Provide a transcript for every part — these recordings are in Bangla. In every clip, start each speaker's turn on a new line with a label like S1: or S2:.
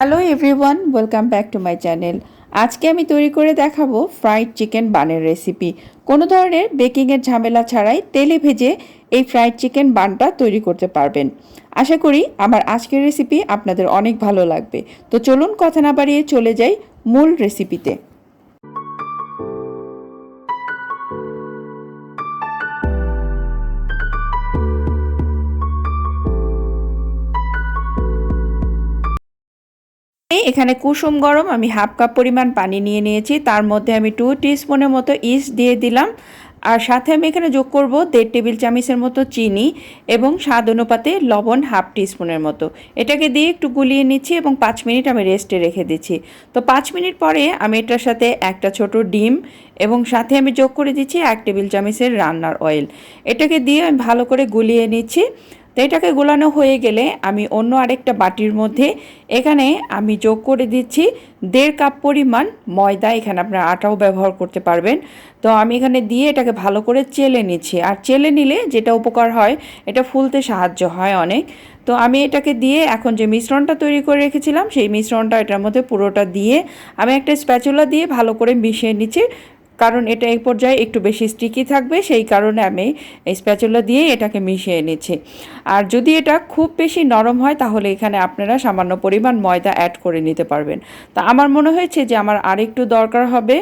S1: Hello everyone, welcome back to my channel. আজকে আমি তৈরি করে দেখাবো ফ্রাইড চিকেন বানের রেসিপি। কোনো ধরনের বেকিংয়ের ঝামেলা ছাড়াই তেলে ভেজে এই ফ্রাইড চিকেন বানটা তৈরি করতে পারবেন। আশা করি আমার আজকের রেসিপি আপনাদের অনেক ভালো লাগবে। তো চলুন কথা না বাড়িয়ে চলে যাই মূল রেসিপিতে। এখানে কুসুম গরম আমি হাফ কাপ পরিমাণ পানি নিয়ে নিয়েছি, তার মধ্যে আমি 2 টিস্পুনের মতো ইস্ট দিয়ে দিলাম। আর সাথে আমি এখানে যোগ করব 1.5 টেবিল চামচের মতো চিনি এবং স্বাদ অনুপাতে লবণ হাফ টিস্পুনের মতো। এটাকে দিয়ে একটু গুলিয়ে নিচ্ছি এবং 5 মিনিট আমি রেস্টে রেখে দিচ্ছি। তো 5 মিনিট পরে আমি এটার সাথে একটা ছোট ডিম এবং সাথে আমি যোগ করে দিচ্ছি 1 টেবিল চামচের রান্নার অয়েল। এটাকে দিয়ে আমি ভালো করে গুলিয়ে নিচ্ছি। তো এটাকে গোলানো হয়ে গেলে আমি অন্য আরেকটা বাটির মধ্যে এখানে আমি যোগ করে দিচ্ছি 1.5 কাপ পরিমাণ ময়দা। এখানে আপনারা আটাও ব্যবহার করতে পারবেন। তো আমি এখানে দিয়ে এটাকে ভালো করে চেলে নিচ্ছি। আর চেলে নিলে যেটা উপকার হয়, এটা ফুলতে সাহায্য হয় অনেক। তো আমি এটাকে দিয়ে এখন যে মিশ্রণটা তৈরি করে রেখেছিলাম সেই মিশ্রণটা এটার মধ্যে পুরোটা দিয়ে আমি একটা স্প্যাচুলা দিয়ে ভালো করে মিশিয়ে নিচ্ছি, কারণ এটা এই পর্যায়ে একটু বেশি স্টিকি থাকবে, সেই কারণে আমি এই স্প্যাচুলা দিয়ে এটাকে মিশিয়ে নিচ্ছি। আর যদি এটা খুব বেশি নরম হয় তাহলে এখানে আপনারা সামান্য পরিমাণ ময়দা অ্যাড করে নিতে পারবেন। তা আমার মনে হয়েছে যে আমার আরেকটু দরকার হবে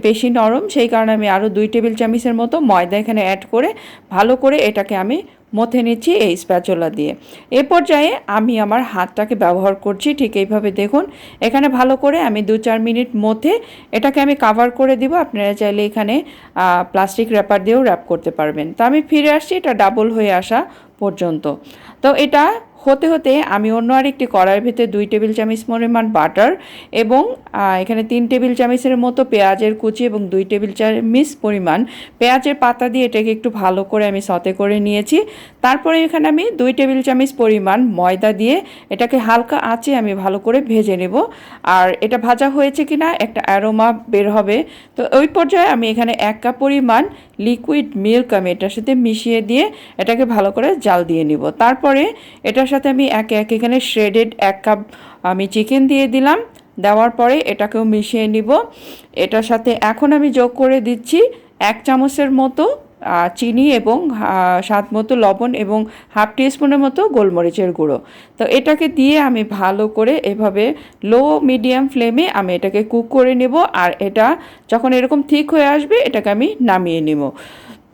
S1: বেশি নরম, সেই কারণে আমি আরও 2 টেবিল চামচের মতো ময়দা এখানে অ্যাড করে ভালো করে এটাকে আমি মথে নিচ্ছি এই স্প্যাচুলা দিয়ে। এ পর্যায়ে আমি আমার হাতটাকে ব্যবহার করছি, ঠিক এইভাবে দেখুন। এখানে ভালো করে আমি 2-4 মিনিট মথে এটাকে আমি কাভার করে দিব। আপনারা চাইলে এখানে প্লাস্টিক র্যাপার দিয়েও র্যাপ করতে পারবেন। তো আমি ফিরে আসছি এটা ডাবল হয়ে আসা পর্যন্ত। তো এটা হতে হতে আমি অন্য আরেকটি কড়াইয়ের ভিতরে 2 টেবিল চামচ পরিমাণ বাটার এবং এখানে 3 টেবিল চামচের মতো পেঁয়াজের কুচি এবং 2 টেবিল চামচ পরিমাণ পেঁয়াজের পাতা দিয়ে এটাকে একটু ভালো করে আমি সতে করে নিয়েছি। তারপরে এখানে আমি 2 টেবিল চামচ পরিমাণ ময়দা দিয়ে এটাকে হালকা আঁচে আমি ভালো করে ভেজে নেব। আর এটা ভাজা হয়েছে কিনা একটা অ্যারোমা বের হবে। তো ওই পর্যায়ে আমি এখানে 1 কাপ পরিমাণ লিকুইড মিল্ক আমি এটার সাথে মিশিয়ে দিয়ে এটাকে ভালো করে জাল দিয়ে নিব। তারপরে এটার সাথে আমি একে একে এখানে শ্রেডেড 1 কাপ আমি চিকেন দিয়ে দিলাম। দেওয়ার পরে এটাকেও মিশিয়ে নিব। এটার সাথে এখন আমি যোগ করে দিচ্ছি 1 চামচের মতো চিনি এবং স্বাদ মতো লবণ এবং হাফ টিস্পুনের মতো গোলমরিচের গুঁড়ো। তো এটাকে দিয়ে আমি ভালো করে এভাবে লো মিডিয়াম ফ্লেমে আমি এটাকে কুক করে নেব। আর এটা যখন এরকম ঠিক হয়ে আসবে এটাকে আমি নামিয়ে নেব।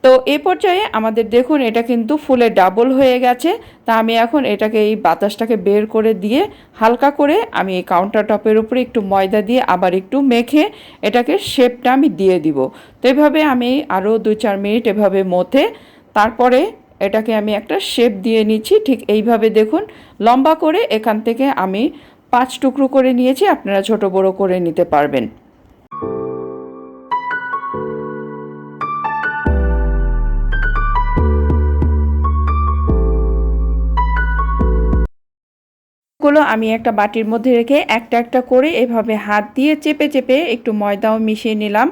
S1: তো এ পর্যায়ে আমাদের দেখুন এটা কিন্তু ফুলে ডাবল হয়ে গেছে। তা আমি এখন এটাকে এই বাতাসটাকে বের করে দিয়ে হালকা করে আমি এই কাউন্টার টপের উপরে একটু ময়দা দিয়ে আবার একটু মেখে এটাকে শেপটা আমি দিয়ে দিব। তো এভাবে আমি আরও 2-4 মিনিট এভাবে মথে তারপরে এটাকে আমি একটা শেপ দিয়ে নিচ্ছি। ঠিক এইভাবে দেখুন লম্বা করে এখান থেকে আমি 5 টুকরো করে নিয়েছি, আপনারা ছোট বড় করে নিতে পারবেন। গুলো আমি একটা বাটির মধ্যে রেখে একটা একটা করে এভাবে হাত দিয়ে চেপে চেপে একটু ময়দাও মিশিয়ে নিলাম।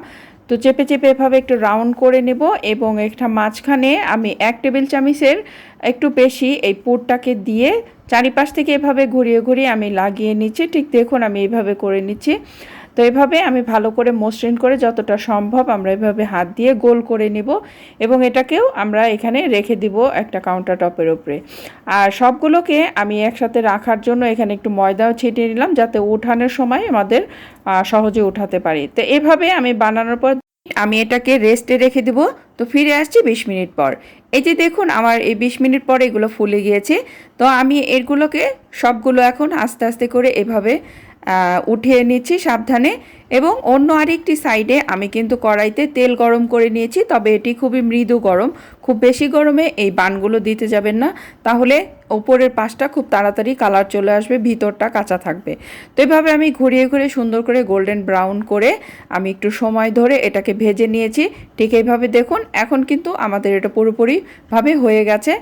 S1: তো চেপে চেপে এভাবে একটু রাউন্ড করে নেব এবং একটা মাঝখানে আমি 1 টেবিল চামচের একটু বেশি এই পুরটাকে দিয়ে চারিপাশ থেকে এভাবে ঘুরিয়ে ঘুরিয়ে আমি লাগিয়ে নিচ্ছি। ঠিক দেখুন আমি এইভাবে করে নিচ্ছি। তো এভাবে আমি ভালো করে মসৃণ করে যতটা সম্ভব আমরা এভাবে হাত দিয়ে গোল করে নিব এবং এটাকেও আমরা এখানে রেখে দিব একটা কাউন্টার টপের উপরে। আর সবগুলোকে আমি একসাথে রাখার জন্য এখানে একটু ময়দাও ছিটিয়ে নিলাম যাতে উঠানোর সময় আমাদের সহজে উঠাতে পারি। তো এভাবে আমি বানানোর পর আমি এটাকে রেস্টে রেখে দেব। তো ফিরে আসছি 20 মিনিট পর। এই যে দেখুন আমার এই 20 মিনিট পরে এগুলো ফুলে গিয়েছে। তো আমি এগুলোকে সবগুলো এখন আস্তে আস্তে করে এভাবে উঠিয়ে নিচ্ছি সাবধানে। এবং অন্য আরেকটি সাইডে আমি কিন্তু কড়াইতে তেল গরম করে নিয়েছি, তবে এটি খুবই মৃদু গরম, খুব বেশি গরমে এই বানগুলো দিতে যাবেন না, তাহলে ওপরের পাশটা খুব তাড়াতাড়ি কালার চলে আসবে, ভিতরটা কাঁচা থাকবে। তো এভাবে আমি ঘুরিয়ে ঘুরিয়ে সুন্দর করে গোল্ডেন ব্রাউন করে আমি একটু সময় ধরে এটাকে ভেজে নিয়েছি। ঠিক এইভাবে দেখুন এখন কিন্তু আমাদের এটা পুরোপুরিভাবে হয়ে গেছে।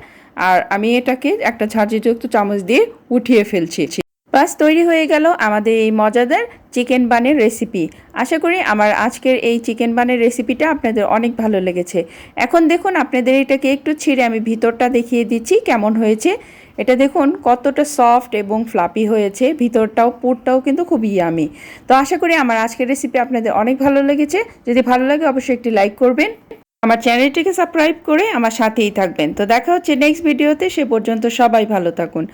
S1: আর আমি এটাকে একটা ঝাঁঝিযুক্ত চামচ দিয়ে উঠিয়ে ফেলছি। বাস তৈরি হয়ে গেল আমাদের এই মজাদার চিকেন বানের রেসিপি। আশা করি আমার আজকের এই চিকেন বানের রেসিপিটা আপনাদের অনেক ভালো লেগেছে। এখন দেখুন আপনাদের এটাকে একটু ছিঁড়ে আমি ভিতরটা দেখিয়ে দিচ্ছি কেমন হয়েছে। এটা দেখুন কতটা সফট এবং ফ্লাপি হয়েছে, ভিতরটাও পুরটাও কিন্তু খুব ইয়ামি। তো আশা করি আমার আজকের রেসিপি আপনাদের অনেক ভালো লেগেছে। যদি ভালো লাগে অবশ্যই একটি লাইক করবেন, আমার চ্যানেলটিকে সাবস্ক্রাইব করে আমার সাথেই থাকবেন। তো দেখা হচ্ছে নেক্সট ভিডিওতে, সে পর্যন্ত সবাই ভালো থাকুন।